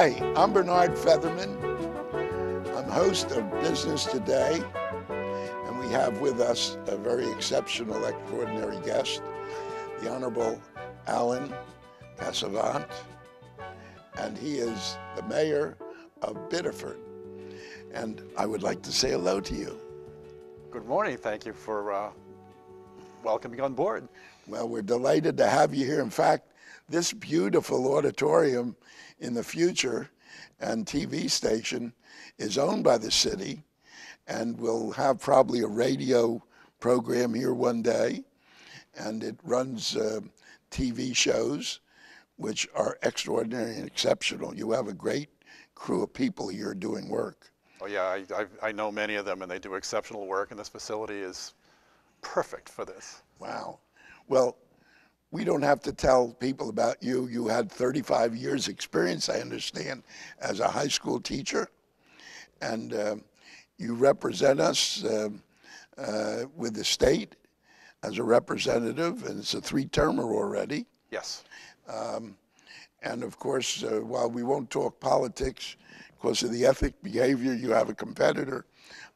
Hi, I'm Bernard Featherman. I'm host of Business Today, and we have with us a very exceptional, extraordinary guest, the Honorable Alan Casavant, and he is the mayor of Biddeford. And I would like to say hello to you. Good morning. Thank you for welcoming on board. Well, we're delighted to have you here. In fact, this beautiful auditorium in the future and TV station is owned by the city, and we'll have probably a radio program here one day, and it runs TV shows which are extraordinary and exceptional. You have a great crew of people here doing work. Oh yeah, I know many of them, and they do exceptional work, and this facility is perfect for this. Wow. Well, we don't have to tell people about you. You had 35 years experience, I understand, as a high school teacher, and you represent us with the state as a representative, and it's a three-termer already. Yes. And of course, while we won't talk politics because of the ethic behavior, you have a competitor.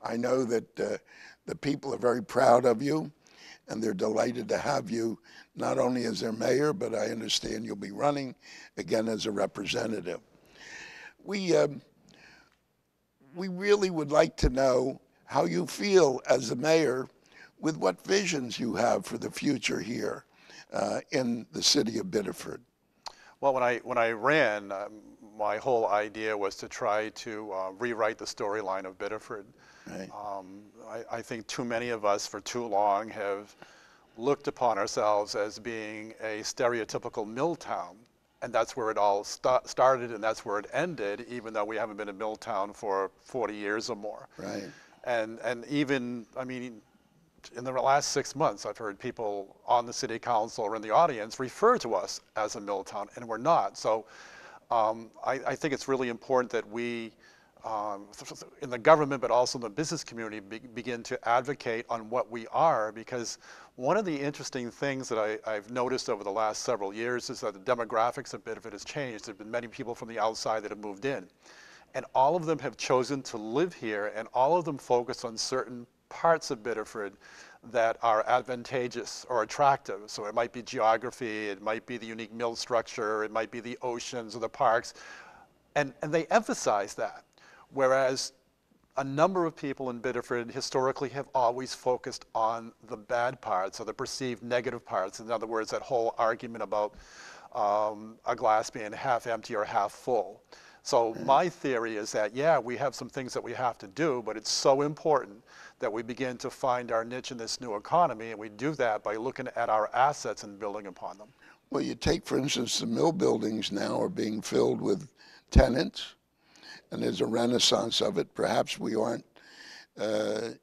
I know that the people are very proud of you, and they're delighted to have you not only as their mayor, but I understand you'll be running again as a representative. We really would like to know how you feel as the mayor with what visions you have for the future here in the city of Biddeford. Well, when I ran, my whole idea was to try to rewrite the storyline of Biddeford. Right. I think too many of us for too long have looked upon ourselves as being a stereotypical mill town, and that's where it all started, and that's where it ended, even though we haven't been a mill town for 40 years or more. Right. And even, I mean, in the last 6 months, I've heard people on the city council or in the audience refer to us as a mill town, and we're not. So I think it's really important that we, in the government, but also in the business community, begin to advocate on what we are, because one of the interesting things that I've noticed over the last several years is that the demographics of Biddeford has changed. There have been many people from the outside that have moved in, and all of them have chosen to live here, and all of them focus on certain parts of Biddeford that are advantageous or attractive. So it might be geography, it might be the unique mill structure, it might be the oceans or the parks, and they emphasize that. Whereas a number of people in Biddeford historically have always focused on the bad parts or the perceived negative parts. In other words, that whole argument about a glass being half empty or half full. So my theory is that, yeah, we have some things that we have to do, but it's so important that we begin to find our niche in this new economy, and we do that by looking at our assets and building upon them. Well, you take, for instance, the mill buildings now are being filled with tenants, and there's a renaissance of it. Perhaps we aren't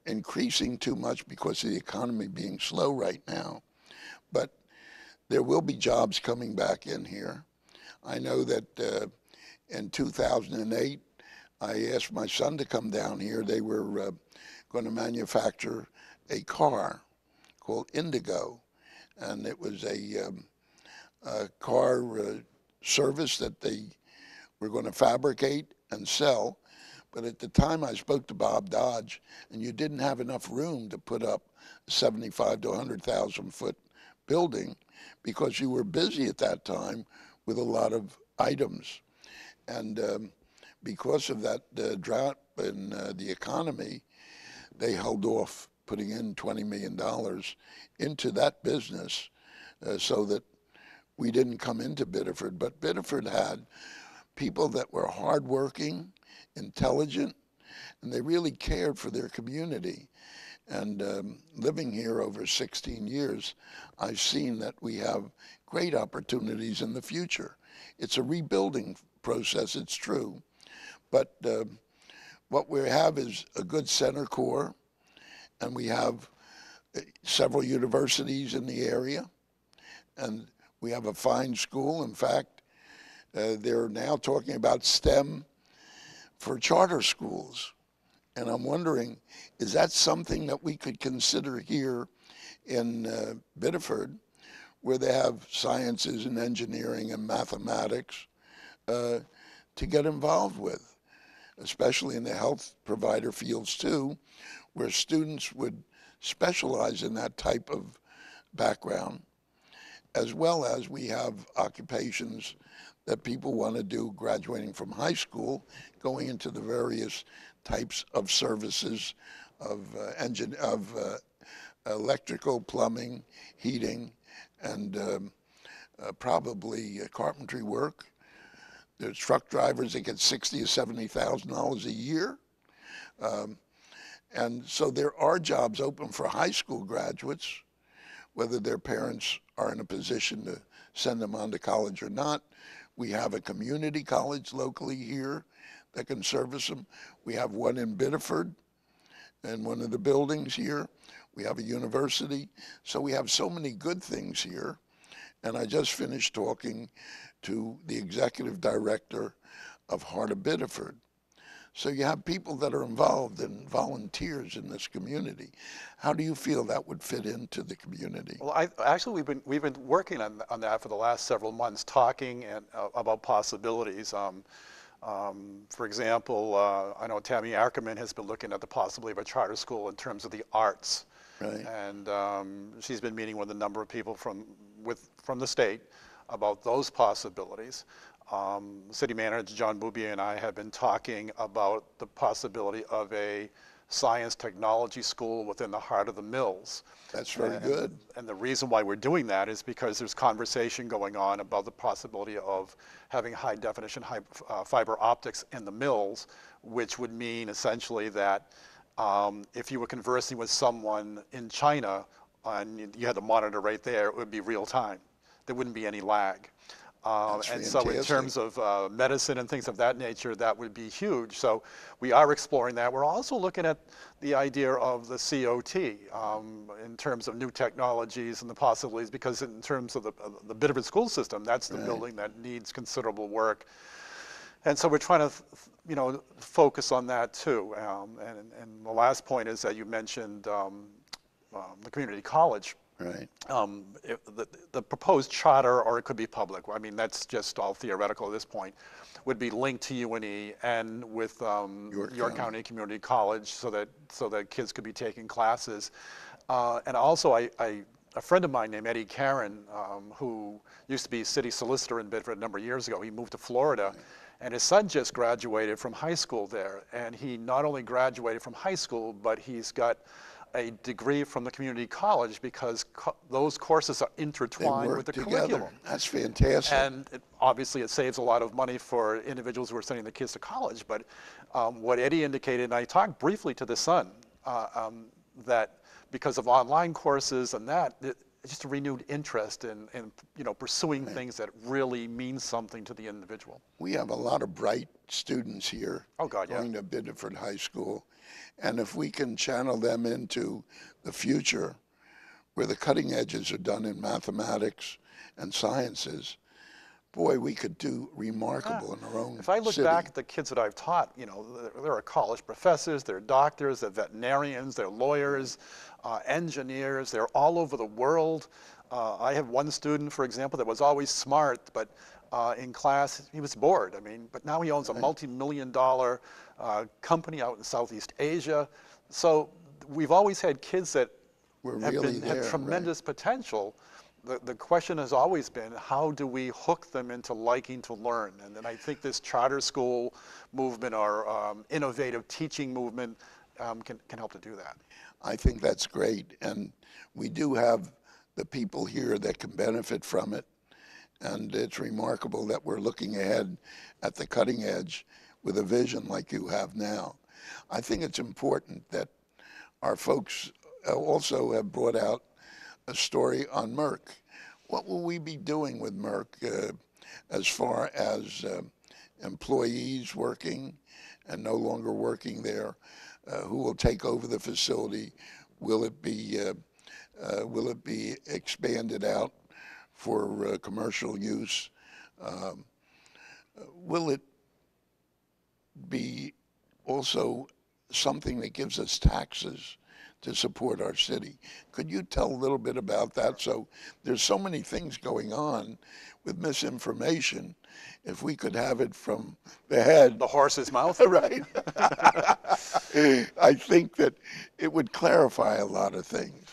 increasing too much because of the economy being slow right now, but there will be jobs coming back in here. I know that in 2008, I asked my son to come down here. They were going to manufacture a car called Indigo, and it was a car service that they were going to fabricate and sell. But at the time I spoke to Bob Dodge, and you didn't have enough room to put up a 75 to 100,000 foot building because you were busy at that time with a lot of items. And because of that drought in the economy, they held off putting in $20 million into that business so that we didn't come into Biddeford. But Biddeford had people that were hardworking, intelligent, and they really cared for their community. And living here over 16 years, I've seen that we have great opportunities in the future. It's a rebuilding process, it's true. But what we have is a good center core, and we have several universities in the area, and we have a fine school. In fact, they're now talking about STEM for charter schools. And I'm wondering, is that something that we could consider here in Biddeford, where they have sciences and engineering and mathematics, to get involved with, especially in the health provider fields too, where students would specialize in that type of background, as well as we have occupations that people want to do graduating from high school, going into the various types of services of electrical, plumbing, heating, and probably carpentry work. There's truck drivers that get $60,000 or $70,000 a year. And so there are jobs open for high school graduates, whether their parents are in a position to send them on to college or not. We have a community college locally here that can service them. We have one in Biddeford in one of the buildings here. We have a university. So we have so many good things here. And I just finished talking to the executive director of Heart of Biddeford. So you have people that are involved and volunteers in this community. How do you feel that would fit into the community? Well, actually we've been working on that for the last several months, talking about possibilities. For example, I know Tammy Ackerman has been looking at the possibility of a charter school in terms of the arts. Right. And she's been meeting with a number of people from the state about those possibilities. City Manager John Boubier and I have been talking about the possibility of a science technology school within the heart of the mills. That's very good. And the reason why we're doing that is because there's conversation going on about the possibility of having high definition, fiber optics in the mills, which would mean essentially that if you were conversing with someone in China and you had the monitor right there, it would be real time. There wouldn't be any lag. And so in terms of medicine and things of that nature, that would be huge. So we are exploring that. We're also looking at the idea of the COT in terms of new technologies and the possibilities, because in terms of the Biddeford school system, that's the building that needs considerable work. And so we're trying to, focus on that too. And the last point is that you mentioned the community college. Right. The proposed charter, or it could be public, I mean, that's just all theoretical at this point, would be linked to UNE and with York County Community College so that kids could be taking classes. And also, a friend of mine named Eddie Caron, who used to be city solicitor in Biddeford a number of years ago, he moved to Florida. Right. And his son just graduated from high school there. And he not only graduated from high school, but he's got a degree from the community college because those courses are intertwined with the curriculum. That's fantastic. And obviously it saves a lot of money for individuals who are sending their kids to college. But what Eddie indicated, and I talked briefly to the son, that because of online courses and that, it's just a renewed interest in pursuing things that really mean something to the individual. We have a lot of bright students here going to Biddeford High School. And if we can channel them into the future where the cutting edges are done in mathematics and sciences, boy, we could do remarkable in our own If I look city. back at the kids that I've taught, there are college professors, they're doctors, they're veterinarians, they're lawyers, engineers, they're all over the world. I have one student, for example, that was always smart, but in class he was bored. But now he owns a multi-million-dollar company out in Southeast Asia. So we've always had kids that have tremendous potential. The question has always been, how do we hook them into liking to learn? And then I think this charter school movement or innovative teaching movement can help to do that. I think that's great. And we do have the people here that can benefit from it. And it's remarkable that we're looking ahead at the cutting edge with a vision like you have now. I think it's important that our folks also have brought out a story on Merck. What will we be doing with Merck as far as employees working and no longer working there? Who will take over the facility? Will it be expanded out for commercial use? Will it be also something that gives us taxes to support our city. Could you tell a little bit about that? So there's so many things going on with misinformation. If we could have it from the head, The horse's mouth. right? I think that it would clarify a lot of things.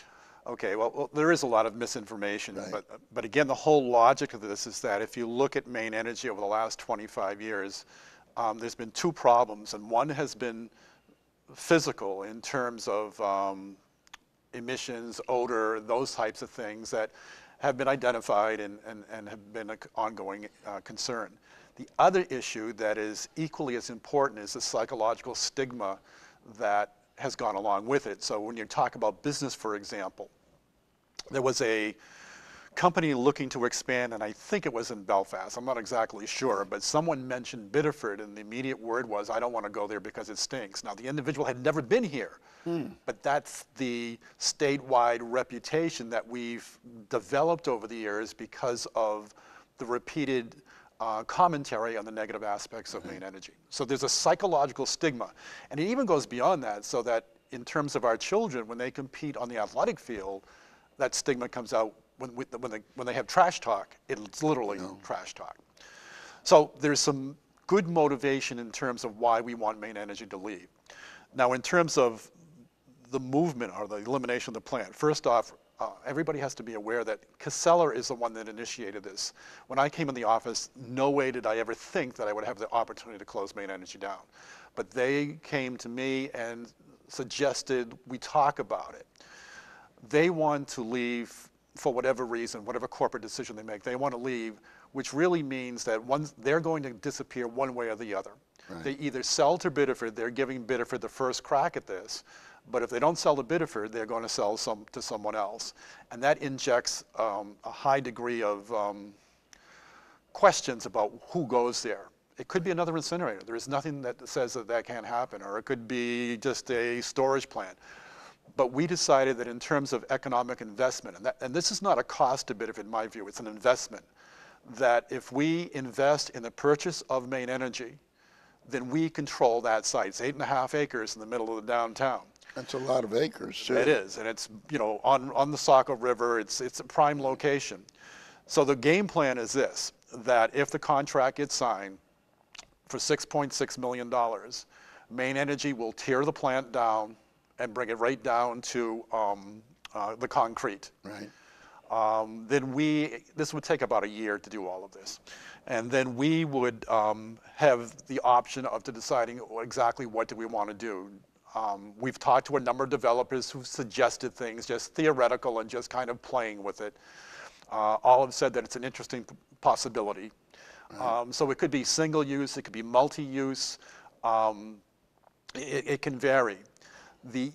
Okay, well, there is a lot of misinformation, Right. but again, the whole logic of this is that if you look at Maine Energy over the last 25 years, there's been two problems, and one has been physical in terms of emissions, odor, those types of things that have been identified and have been an ongoing concern. The other issue that is equally as important is the psychological stigma that has gone along with it. So when you talk about business, for example, there was a company looking to expand, and I think it was in Belfast, I'm not exactly sure, but someone mentioned Biddeford, and the immediate word was, I don't want to go there because it stinks. Now, the individual had never been here, but that's the statewide reputation that we've developed over the years because of the repeated commentary on the negative aspects of Maine Energy. So there's a psychological stigma, and it even goes beyond that, so that in terms of our children, when they compete on the athletic field, that stigma comes out when they have trash talk. It's literally trash talk. So there's some good motivation in terms of why we want Maine Energy to leave. Now, in terms of the movement or the elimination of the plant, first off, everybody has to be aware that Casella is the one that initiated this. When I came in the office, no way did I ever think that I would have the opportunity to close Maine Energy down. But they came to me and suggested we talk about it. They want to leave for whatever reason, whatever corporate decision they make, they want to leave, which really means that they're going to disappear one way or the other. Right. They either sell to Biddeford, they're giving Biddeford the first crack at this, but if they don't sell to Biddeford, they're going to sell to someone else. And that injects a high degree of questions about who goes there. It could be another incinerator. There is nothing that says that that can't happen, or it could be just a storage plant. But we decided that in terms of economic investment, and this is not a cost to Biddeford in my view, it's an investment, that if we invest in the purchase of Maine Energy, then we control that site. It's 8.5 acres in the middle of the downtown. That's a lot of acres, too. It is, and it's, you know, on the Saco River, it's a prime location. So the game plan is this, that if the contract gets signed for $6.6 million, Maine Energy will tear the plant down and bring it right down to the concrete. Right. Then this would take about a year to do all of this. And then we would have the option of deciding exactly what do we want to do. We've talked to a number of developers who've suggested things, just theoretical and just kind of playing with it. All have said that it's an interesting possibility. Right. So it could be single use, it could be multi-use, it can vary. The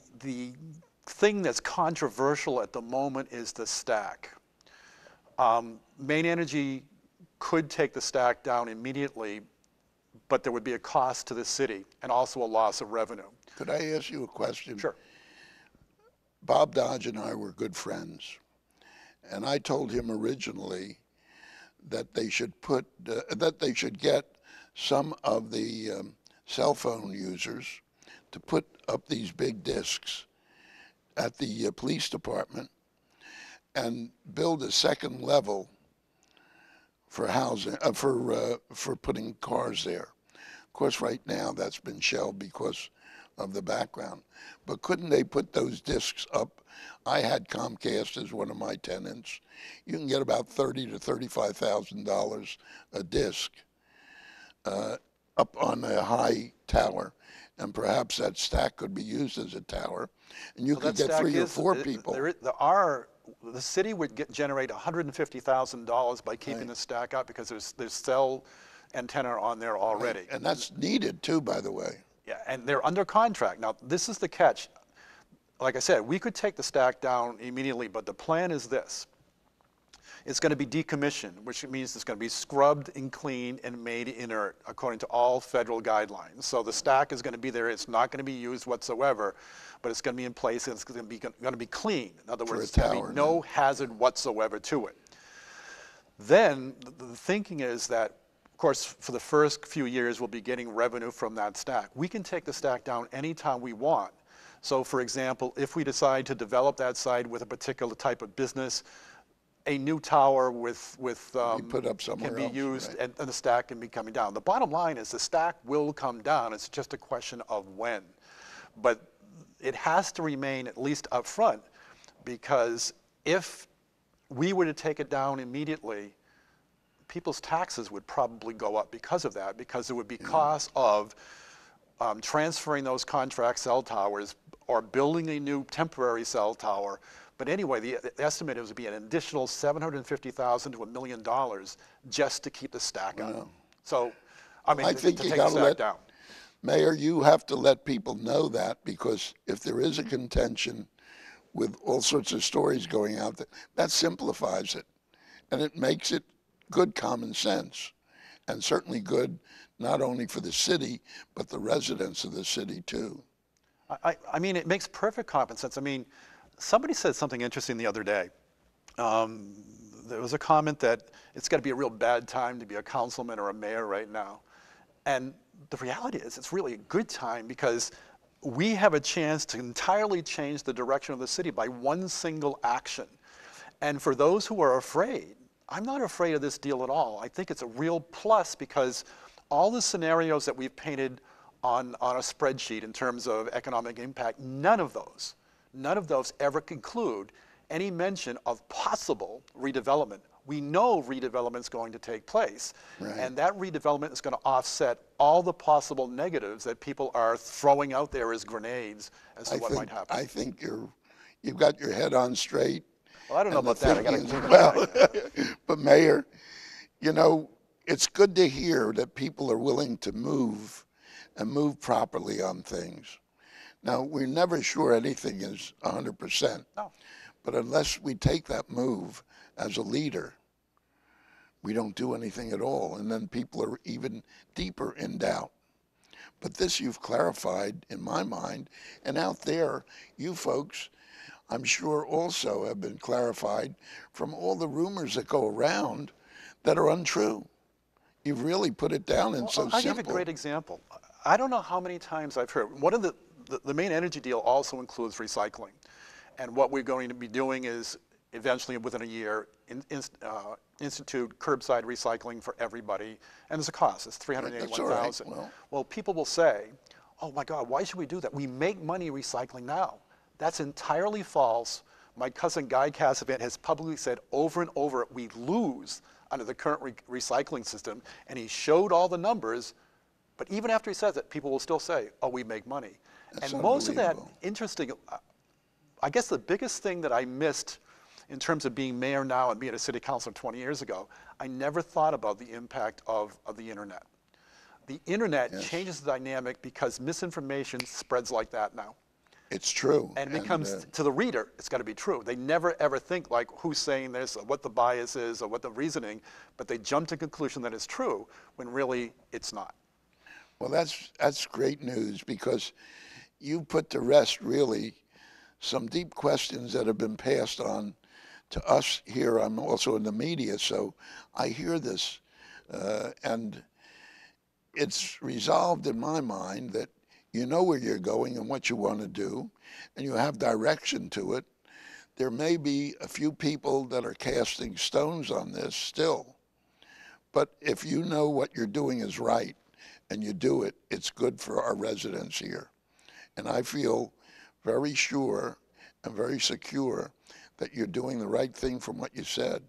thing that's controversial at the moment is the stack. Maine Energy could take the stack down immediately, but there would be a cost to the city and also a loss of revenue. Could I ask you a question? Sure. Bob Dodge and I were good friends, and I told him originally that they should get some of the cell phone users to put up these big discs at the police department and build a second level for housing, for putting cars there. Of course, right now that's been shelved because of the background. But couldn't they put those discs up? I had Comcast as one of my tenants. You can get about $30,000 to $35,000 a disc up on a high tower, and perhaps that stack could be used as a tower, and you could get 3 or 4 people. The city would generate $150,000 by keeping Right. the stack up because there's cell antenna on there already. Right. And that's needed too, by the way. Yeah, and they're under contract. Now, this is the catch. Like I said, we could take the stack down immediately, but the plan is this. It's going to be decommissioned, which means it's going to be scrubbed and cleaned and made inert according to all federal guidelines. So the stack is going to be there. It's not going to be used whatsoever, but it's going to be in place and it's going to be clean. In other words, there's going to be no hazard whatsoever to it. Then the thinking is that, of course, for the first few years, we'll be getting revenue from that stack. We can take the stack down anytime we want. So for example, if we decide to develop that site with a particular type of business, a new tower with Be put up somewhere can be else, used, right. and the stack can be coming down. The bottom line is the stack will come down. It's just a question of when. But it has to remain at least up front, because if we were to take it down immediately, people's taxes would probably go up because of that, because there would be costs of transferring those contract cell towers or building a new temporary cell tower. But anyway, the estimate would be an additional $750,000 to $1 million just to keep the stack up. So, I mean, I to think you take the got to stack let, down. Mayor, you have to let people know that, because if there is a contention with all sorts of stories going out, that simplifies it, and it makes it good common sense, and certainly good not only for the city, but the residents of the city too. I mean, it makes perfect common sense. I mean, somebody said something interesting the other day. There was a comment that it's got to be a real bad time to be a councilman or a mayor right now. And the reality is it's really a good time, because we have a chance to entirely change the direction of the city by one single action. And for those who are afraid, I'm not afraid of this deal at all. I think it's a real plus, because all the scenarios that we've painted on a spreadsheet in terms of economic impact, none of those ever conclude any mention of possible redevelopment. We know redevelopment is going to take place, Right. and that redevelopment is going to offset all the possible negatives that people are throwing out there as grenades as to what might happen. I think you've got your head on straight. Well, I don't know And the about that. I got thinking to is, well, but Mayor, you know, it's good to hear that people are willing to move and move properly on things. Now, we're never sure anything is 100%, No. but unless we take that move as a leader, we don't do anything at all, and then people are even deeper in doubt. But this you've clarified in my mind, and out there, you folks, I'm sure also have been clarified from all the rumors that go around that are untrue. You've really put it down in so I'll give simple. you a great example. I don't know how many times I've heard, one of the main energy deal also includes recycling. And what we're going to be doing is eventually within a year institute curbside recycling for everybody. And there's a cost, it's $381,000. Right. Well, people will say, oh my God, why should we do that? We make money recycling now. That's entirely false. My cousin Guy Casavant has publicly said over and over, we lose under the current recycling system, and he showed all the numbers, but even after he says it, people will still say, oh, we make money. That's and most of that, unbelievable. interesting, I guess the biggest thing that I missed in terms of being mayor now and being a city councilor 20 years ago, I never thought about the impact of the internet. The internet Yes. changes the dynamic because misinformation spreads like that now. It's true. And it becomes, to the reader, it's got to be true. They never ever think like who's saying this, or what the bias is, or what the reasoning, but they jump to the conclusion that it's true when really it's not. Well, that's great news, because you put to rest really some deep questions that have been passed on to us here. I'm also in the media, so I hear this, and it's resolved in my mind that you know where you're going and what you want to do, and you have direction to it. There may be a few people that are casting stones on this still, but if you know what you're doing is right and you do it, it's good for our residents here. And I feel very sure and very secure that you're doing the right thing from what you said.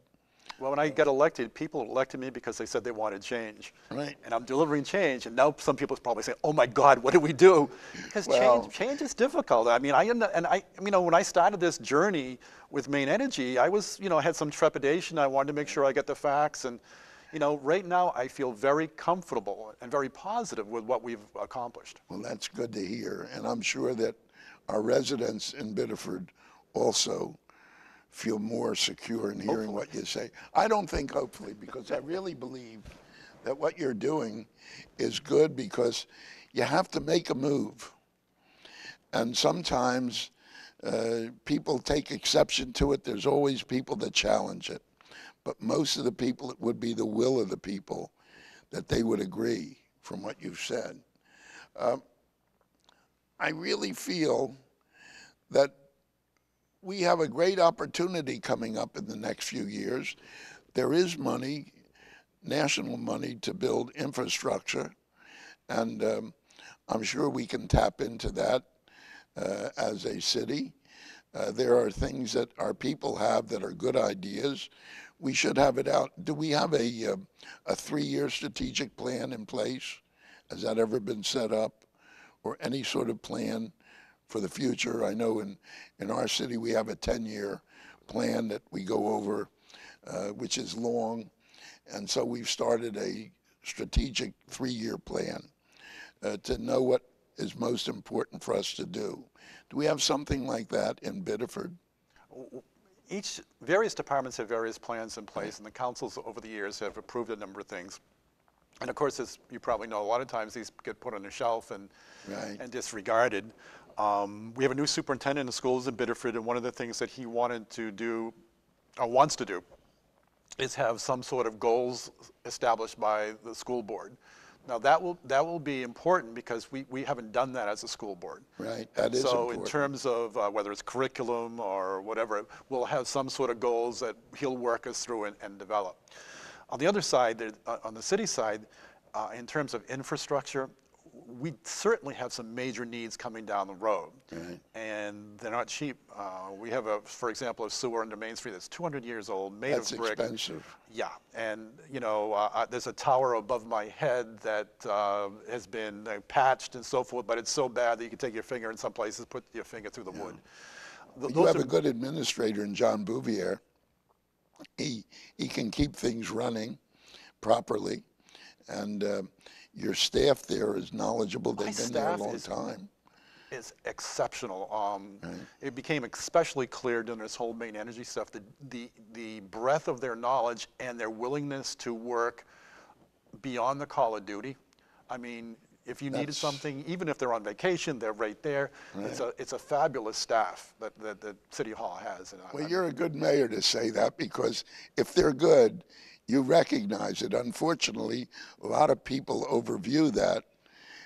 Well, when I got elected, people elected me because they said they wanted change. Right. And I'm delivering change, and now some people probably say, "Oh my God, what do we do?" Because Well, change is difficult. I mean, when I started this journey with Maine Energy, I was, had some trepidation. I wanted to make sure I get the facts, and, right now I feel very comfortable and very positive with what we've accomplished. well, that's good to hear, and I'm sure that our residents in Biddeford also feel more secure in hearing what you say. I don't think hopefully, because I really believe that what you're doing is good, because you have to make a move. And sometimes people take exception to it. There's always people that challenge it. But most of the people, it would be the will of the people that they would agree from what you've said. I really feel that we have a great opportunity coming up in the next few years. There is money, national money, to build infrastructure, and I'm sure we can tap into that as a city. There are things that our people have that are good ideas. We should have it out. Do we have a 3-year strategic plan in place? Has that ever been set up? Or any sort of plan for the future? I know in our city we have a 10-year plan that we go over, which is long. And so we've started a strategic 3-year plan to know what is most important for us to do. Do we have something like that in Biddeford? Various departments have various plans in place, and the councils over the years have approved a number of things. And of course, as you probably know, a lot of times these get put on a shelf and disregarded. We have a new superintendent in schools in Biddeford, and one of the things that he wanted to do, or wants to do, is have some sort of goals established by the school board. Now that will be important because we haven't done that as a school board. Right, that is so important. In terms of whether it's curriculum or whatever, we'll have some sort of goals that he'll work us through and develop. On the other side, on the city side, in terms of infrastructure, we certainly have some major needs coming down the road, and they're not cheap. We have, for example, a sewer under Main Street that's 200 years old, made of brick. That's expensive. Yeah, and you know, there's a tower above my head that has been patched and so forth, but it's so bad that you can take your finger in some places, put your finger through the wood. You have a good administrator in John Bouvier. He can keep things running properly, and your staff there is knowledgeable. They've been there a long time. Is exceptional. It became especially clear during this whole main energy stuff, the breadth of their knowledge and their willingness to work beyond the call of duty. I mean, if you needed something, even if they're on vacation, they're right there. It's a fabulous staff that City Hall has. And well, you're a good mayor to say that, because if they're good, you recognize it. Unfortunately, a lot of people overview that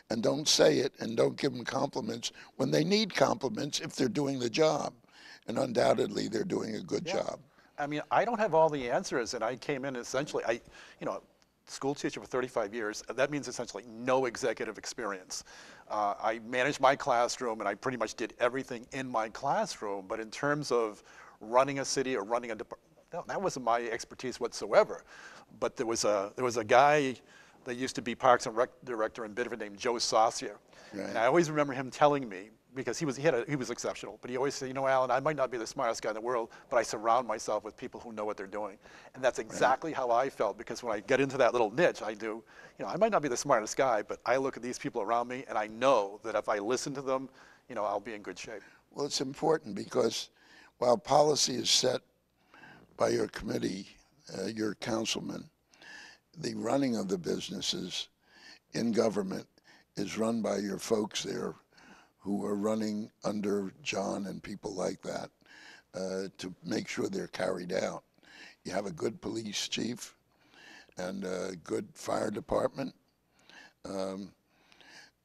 and don't say it and don't give them compliments when they need compliments if they're doing the job. And undoubtedly, they're doing a good job. I mean, I don't have all the answers, and I came in essentially, school teacher for 35 years. That means essentially no executive experience. I managed my classroom, and I pretty much did everything in my classroom. But in terms of running a city or running a department, that wasn't my expertise whatsoever. But there was a guy that used to be Parks and Rec director in Biddeford named Joe Saucier. And I always remember him telling me, because he was exceptional, but he always said, you know, Alan, I might not be the smartest guy in the world, but I surround myself with people who know what they're doing. And that's exactly how I felt, because when I get into that little niche, I might not be the smartest guy, but I look at these people around me, and I know that if I listen to them, I'll be in good shape. Well, it's important because while policy is set by your committee, your councilman, the running of the businesses in government is run by your folks there who are running under John and people like that to make sure they're carried out. You have a good police chief and a good fire department.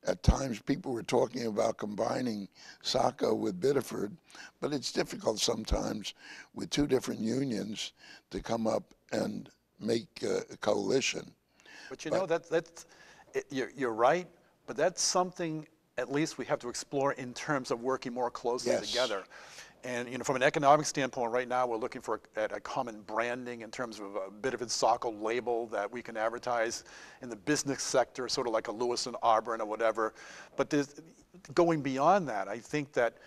At times people were talking about combining Saco with Biddeford, but it's difficult sometimes with two different unions to come up and make a coalition. But you're right, but that's something at least we have to explore in terms of working more closely together. And from an economic standpoint, right now we're looking at a common branding in terms of a Biddeford Saco label that we can advertise in the business sector, sort of like a Lewis and Auburn or whatever. But going beyond that, I think that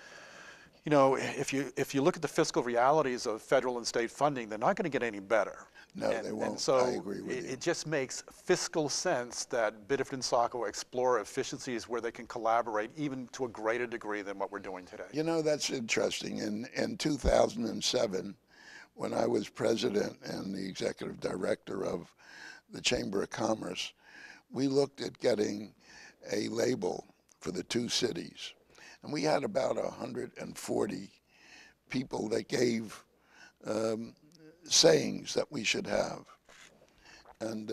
if you look at the fiscal realities of federal and state funding, they're not going to get any better. No, they won't. And so I agree with you. It just makes fiscal sense that Biddeford and Saco explore efficiencies where they can collaborate even to a greater degree than what we're doing today. That's interesting. In 2007, when I was president and the executive director of the Chamber of Commerce, we looked at getting a label for the two cities. And we had about 140 people that gave sayings that we should have. And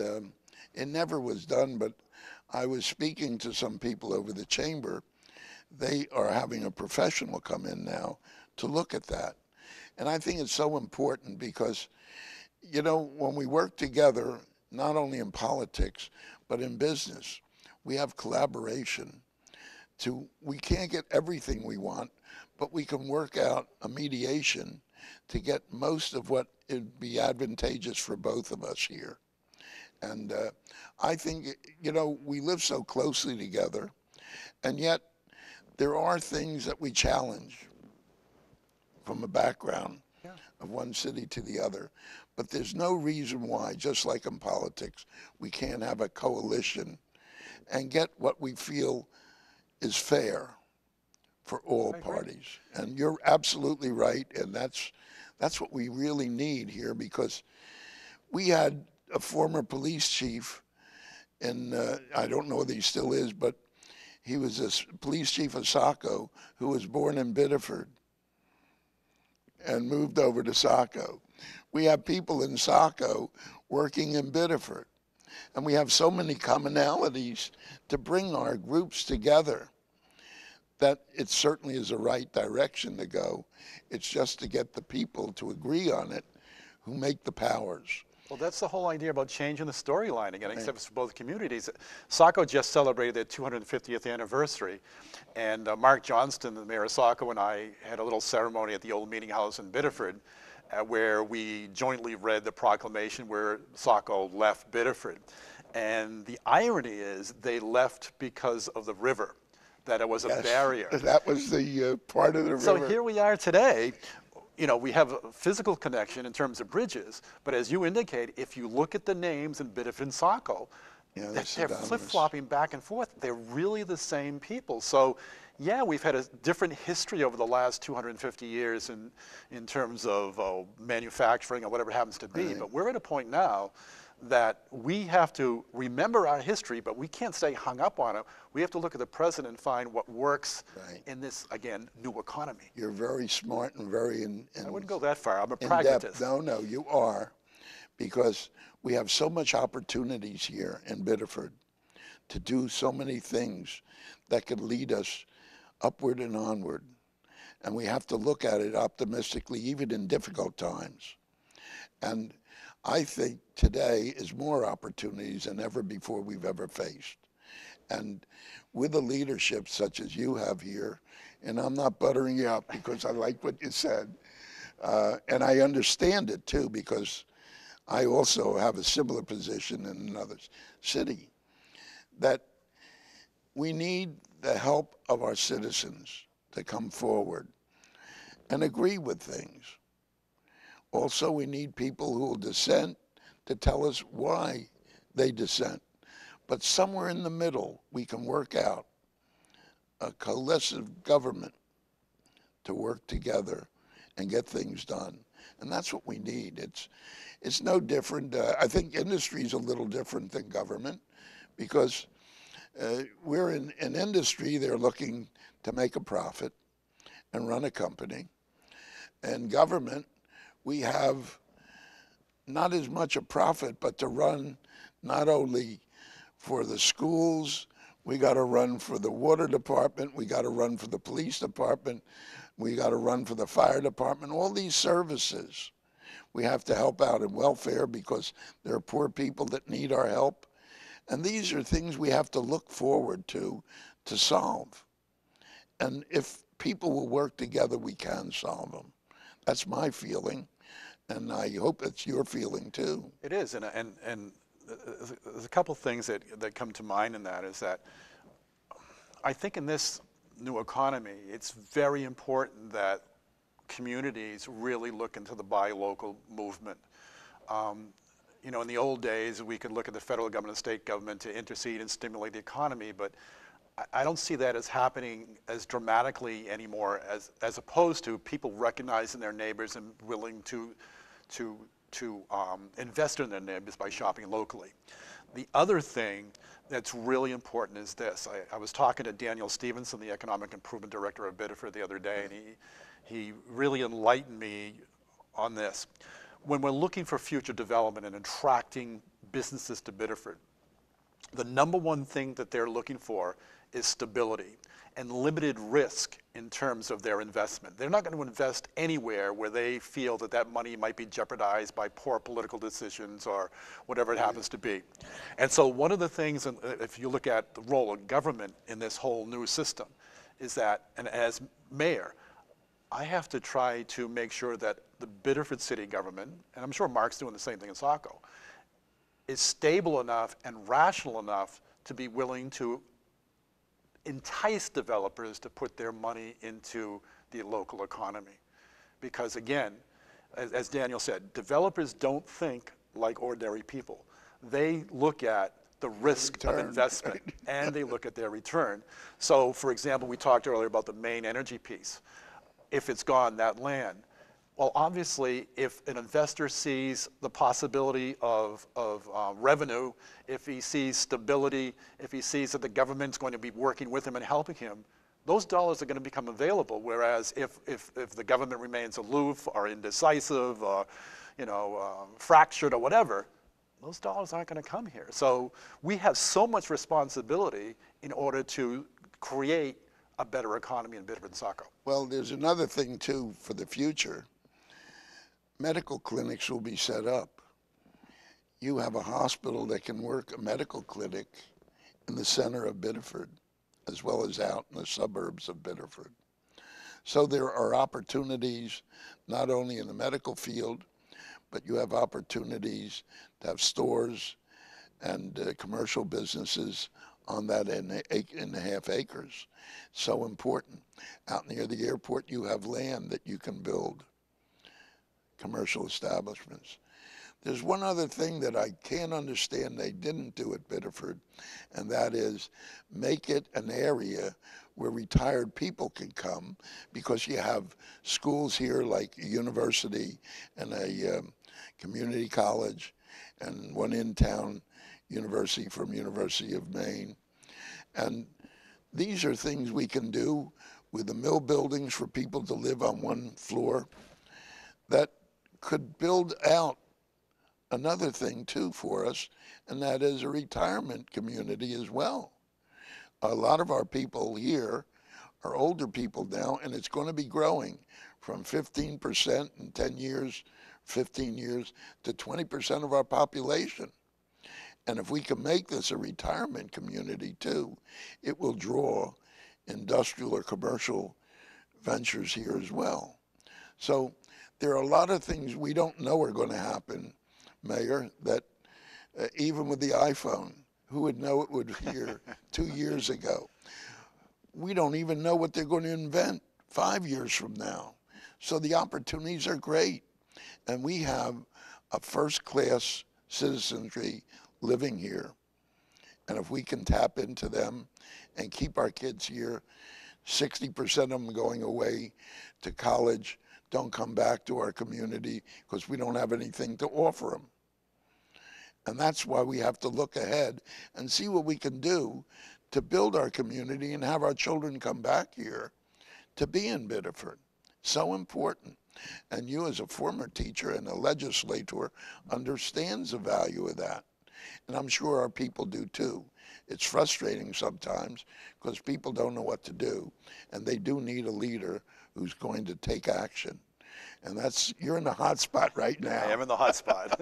it never was done, but I was speaking to some people over the chamber, they are having a professional come in now to look at that. And I think it's so important because, you know, when we work together, not only in politics, but in business, we have collaboration we can't get everything we want, but we can work out a mediation to get most of what would be advantageous for both of us here. And I think, you know, we live so closely together, and yet there are things that we challenge from a background Yeah. of one city to the other. But there's no reason why, just like in politics, we can't have a coalition and get what we feel is fair for all I agree. parties. And you're absolutely right, and that's what we really need here, because we had a former police chief in, I don't know whether he still is, but he was a police chief of Saco who was born in Biddeford and moved over to Saco. We have people in Saco working in Biddeford, and we have so many commonalities to bring our groups together that it certainly is the right direction to go. It's just to get the people to agree on it who make the powers. Well, that's the whole idea about changing the storyline again, except for both communities. Saco just celebrated their 250th anniversary, and Mark Johnston, the mayor of Saco, and I had a little ceremony at the old meeting house in Biddeford, where we jointly read the proclamation where Saco left Biddeford. And the irony is they left because of the river, that it was a barrier. That was the part of the river. So here we are today. You know, we have a physical connection in terms of bridges, but as you indicate, if you look at the names in Biddeford and Saco, Yeah, they're flip-flopping back and forth. They're really the same people. So, yeah, we've had a different history over the last 250 years in terms of manufacturing or whatever it happens to be, but we're at a point now that we have to remember our history, but we can't stay hung up on it. We have to look at the present and find what works in this, again, new economy. You're very smart and very I wouldn't go that far. I'm a in pragmatist. depth. No, you are, because we have so much opportunities here in Biddeford to do so many things that could lead us upward and onward. And we have to look at it optimistically, even in difficult times. And I think today is more opportunities than ever before we've ever faced. And with a leadership such as you have here, and I'm not buttering you up because I like what you said, and I understand it too, because I also have a similar position in another city, that we need the help of our citizens to come forward and agree with things. Also, we need people who will dissent to tell us why they dissent. But somewhere in the middle, we can work out a cohesive government to work together and get things done. And that's what we need. It's no different. I think industry is a little different than government, because we're in an industry, they're looking to make a profit and run a company. And government, we have not as much a profit, but to run not only for the schools, we got to run for the water department, we got to run for the police department, we got to run for the fire department, all these services. We have to help out in welfare because there are poor people that need our help. And these are things we have to look forward to solve. And if people will work together, we can solve them. That's my feeling. And I hope it's your feeling too. It is, and there's a couple things that come to mind in that is that I think in this new economy, it's very important that communities really look into the buy local movement. You know, in the old days, we could look at the federal government and state government to intercede and stimulate the economy, but I don't see that as happening as dramatically anymore as opposed to people recognizing their neighbors and willing to invest in their neighbors by shopping locally. The other thing that's really important is this. I was talking to Daniel Stevenson, the Economic Improvement Director of Biddeford the other day, and he really enlightened me on this. When we're looking for future development and attracting businesses to Biddeford, the number one thing that they're looking for is stability and limited risk in terms of their investment. They're not going to invest anywhere where they feel that that money might be jeopardized by poor political decisions or whatever it happens to be. And so one of the things, if you look at the role of government in this whole new system, is that, and as mayor, I have to try to make sure that the Biddeford city government, and I'm sure Mark's doing the same thing in Saco, is stable enough and rational enough to be willing to entice developers to put their money into the local economy. Because again, as Daniel said, developers don't think like ordinary people. They look at the risk of investment and they look at their return. So for example, we talked earlier about the main energy piece. If it's gone, that land, well, obviously, if an investor sees the possibility of revenue, if he sees stability, if he sees that the government's going to be working with him and helping him, those dollars are going to become available. Whereas if the government remains aloof or indecisive or fractured or whatever, those dollars aren't going to come here. So we have so much responsibility in order to create a better economy in Biddeford and Saco. Well, there's another thing too for the future. Medical clinics will be set up. You have a hospital that can work a medical clinic in the center of Biddeford, as well as out in the suburbs of Biddeford. So there are opportunities not only in the medical field, but you have opportunities to have stores and commercial businesses on that 8.5 acres. So important. Out near the airport, you have land that you can build commercial establishments. There's one other thing that I can't understand they didn't do at Biddeford, and that is make it an area where retired people can come, because you have schools here like a university and a community college and one in-town university from University of Maine. And these are things we can do with the mill buildings for people to live on one floor that could build out another thing too for us, and that is a retirement community as well. A lot of our people here are older people now, and it's going to be growing from 15% in 10 years, 15 years, to 20% of our population. And if we can make this a retirement community too, it will draw industrial or commercial ventures here as well. So there are a lot of things we don't know are going to happen, Mayor, that even with the iPhone, who would know it would be here 2 years ago? We don't even know what they're going to invent 5 years from now. So the opportunities are great. And we have a first-class citizenry living here. And if we can tap into them and keep our kids here, 60% of them going away to college don't come back to our community because we don't have anything to offer them. And that's why we have to look ahead and see what we can do to build our community and have our children come back here to be in Biddeford. So important. And you, as a former teacher and a legislator, understands the value of that. And I'm sure our people do too. It's frustrating sometimes because people don't know what to do, and they do need a leader who's going to take action. And you're in the hot spot right now. I am in the hot spot.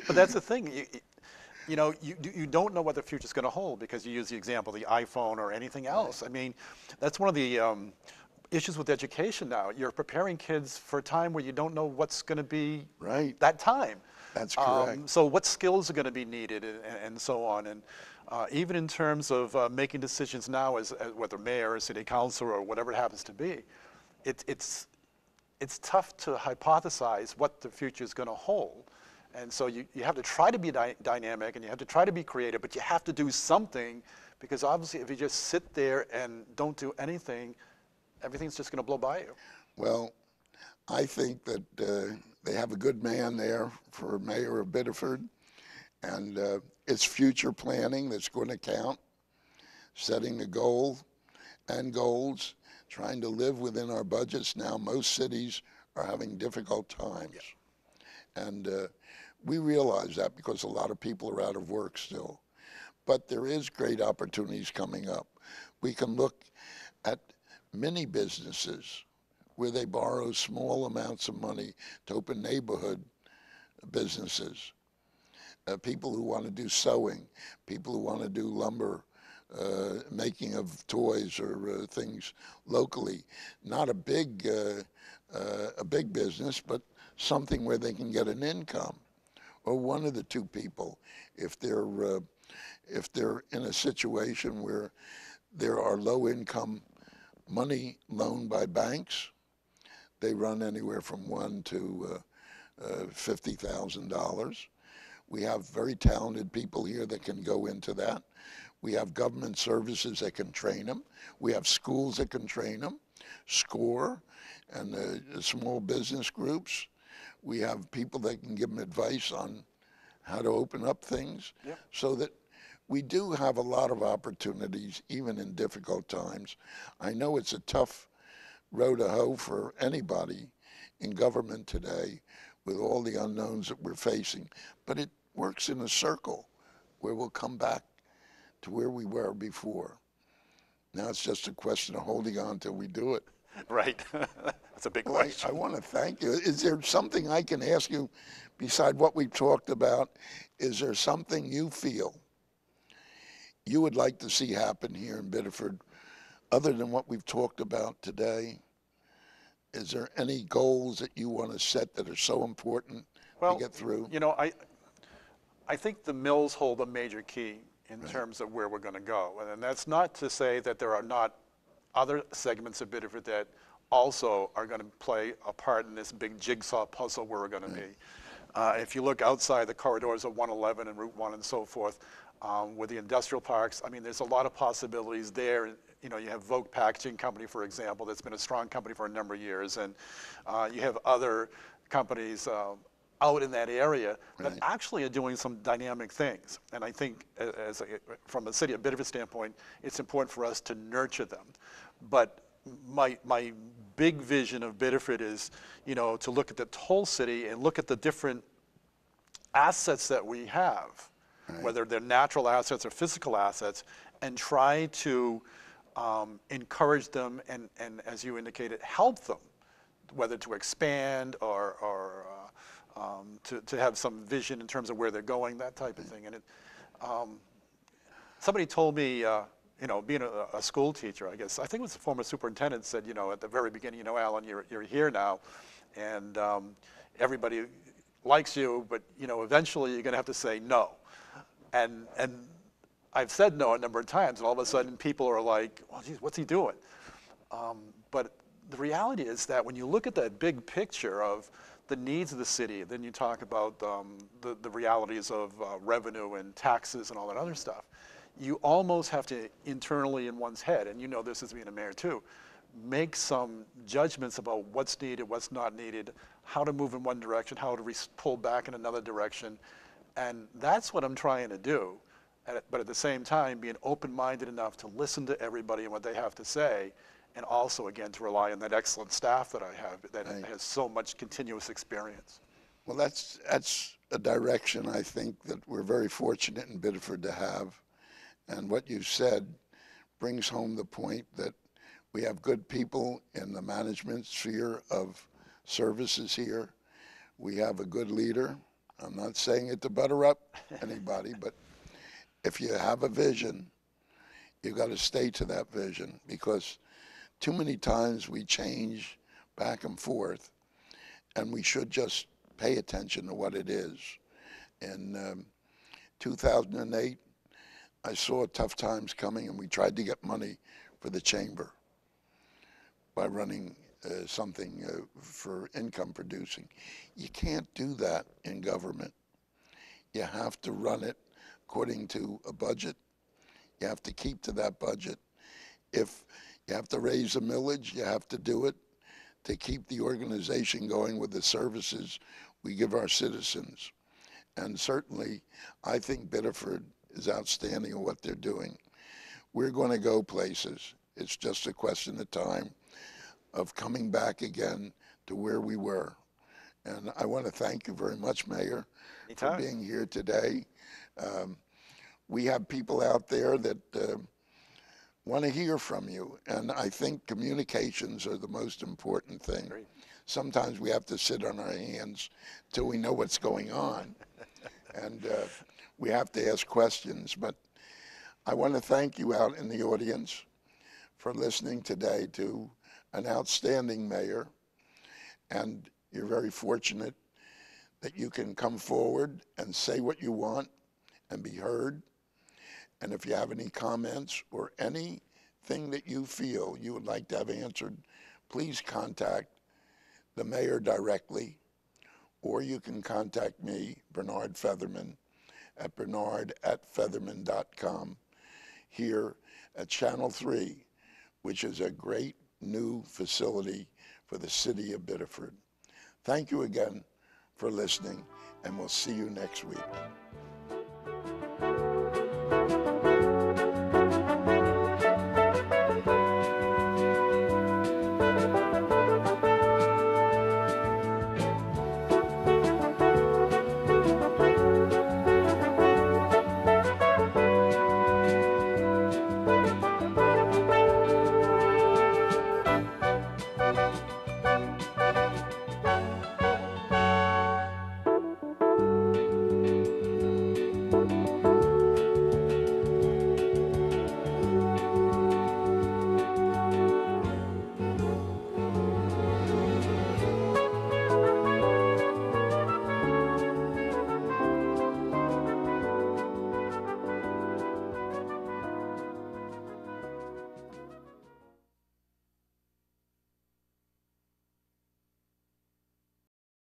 But that's the thing. You don't know what the future's going to hold because you use the example of the iPhone or anything else. Right. I mean, that's one of the issues with education now. You're preparing kids for a time where you don't know what's going to be that time. That's correct. So what skills are going to be needed and so on. And even in terms of making decisions now as whether mayor or city council or whatever it happens to be, it's tough to hypothesize what the future is going to hold. And so you have to try to be dynamic and you have to try to be creative, but you have to do something, because obviously if you just sit there and don't do anything, everything's just going to blow by you. Well, I think that they have a good man there for mayor of Biddeford, and it's future planning that's going to count, setting the goal and goals, trying to live within our budgets now. Most cities are having difficult times. Yeah. And we realize that because a lot of people are out of work still. But there is great opportunities coming up. We can look at mini businesses where they borrow small amounts of money to open neighborhood businesses. People who want to do sewing, people who want to do lumber, making of toys or things locally. Not a big business, but something where they can get an income. Or one of the two people, if they're in a situation where there are low-income money loaned by banks, they run anywhere from $1,000 to $50,000. We have very talented people here that can go into that. We have government services that can train them. We have schools that can train them, SCORE, and small business groups. We have people that can give them advice on how to open up things. Yep. So that we do have a lot of opportunities, even in difficult times. I know it's a tough row to hoe for anybody in government today with all the unknowns that we're facing, but it works in a circle where we'll come back to where we were before. Now it's just a question of holding on till we do it. Right. That's a big Well, question. I want to thank you. Is there something I can ask you beside what we've talked about? Is there something you feel you would like to see happen here in Biddeford other than what we've talked about today? Is there any goals that you want to set that are so important to get through? You know, I think the mills hold a major key in terms of where we're going to go. And that's not to say that there are not other segments of Biddeford that also are going to play a part in this big jigsaw puzzle where we're going to be. If you look outside the corridors of 111 and Route 1 and so forth, with the industrial parks, I mean, there's a lot of possibilities there. You know, you have Vogue Packaging Company, for example, that's been a strong company for a number of years. And you have other companies out in that area that actually are doing some dynamic things. And I think from a city of Biddeford standpoint, it's important for us to nurture them. But my big vision of Biddeford is, you know, to look at the whole city and look at the different assets that we have, whether they're natural assets or physical assets, and try to encourage them and, as you indicated, help them, whether to expand or to have some vision in terms of where they're going, that type of thing. And somebody told me, you know, being a school teacher, I guess, I think it was the former superintendent said, you know, at the very beginning, you know, Alan, you're here now, and everybody likes you, but, you know, eventually you're going to have to say no. And I've said no a number of times, and all of a sudden people are like, well, geez, what's he doing? But the reality is that when you look at that big picture of the needs of the city, then you talk about the realities of revenue and taxes and all that other stuff. You almost have to internally in one's head, and you know this as being a mayor too, make some judgments about what's needed, what's not needed, how to move in one direction, how to pull back in another direction. And that's what I'm trying to do. But at the same time, being open-minded enough to listen to everybody and what they have to say, and also, again, to rely on that excellent staff that I have that has so much continuous experience. Well, that's a direction I think that we're very fortunate in Biddeford to have. And what you said brings home the point that we have good people in the management sphere of services here. We have a good leader. I'm not saying it to butter up anybody, but if you have a vision, you've got to stay to that vision, because too many times we change back and forth, and we should just pay attention to what it is. In 2008, I saw tough times coming, and we tried to get money for the chamber by running something for income producing. You can't do that in government. You have to run it according to a budget. You have to keep to that budget. If you have to raise a millage, you have to do it to keep the organization going with the services we give our citizens. And certainly, I think Biddeford is outstanding in what they're doing. We're going to go places. It's just a question of time of coming back again to where we were. And I want to thank you very much, Mayor, for being here today. we have people out there that want to hear from you, and I think communications are the most important thing. Great. Sometimes we have to sit on our hands till we know what's going on, and we have to ask questions. But I want to thank you out in the audience for listening today to an outstanding mayor, and you're very fortunate that you can come forward and say what you want and be heard. And if you have any comments or anything that you feel you would like to have answered, please contact the mayor directly, or you can contact me, Bernard Featherman, at bernard@featherman.com here at Channel 3, which is a great new facility for the city of Biddeford. Thank you again for listening, and we'll see you next week.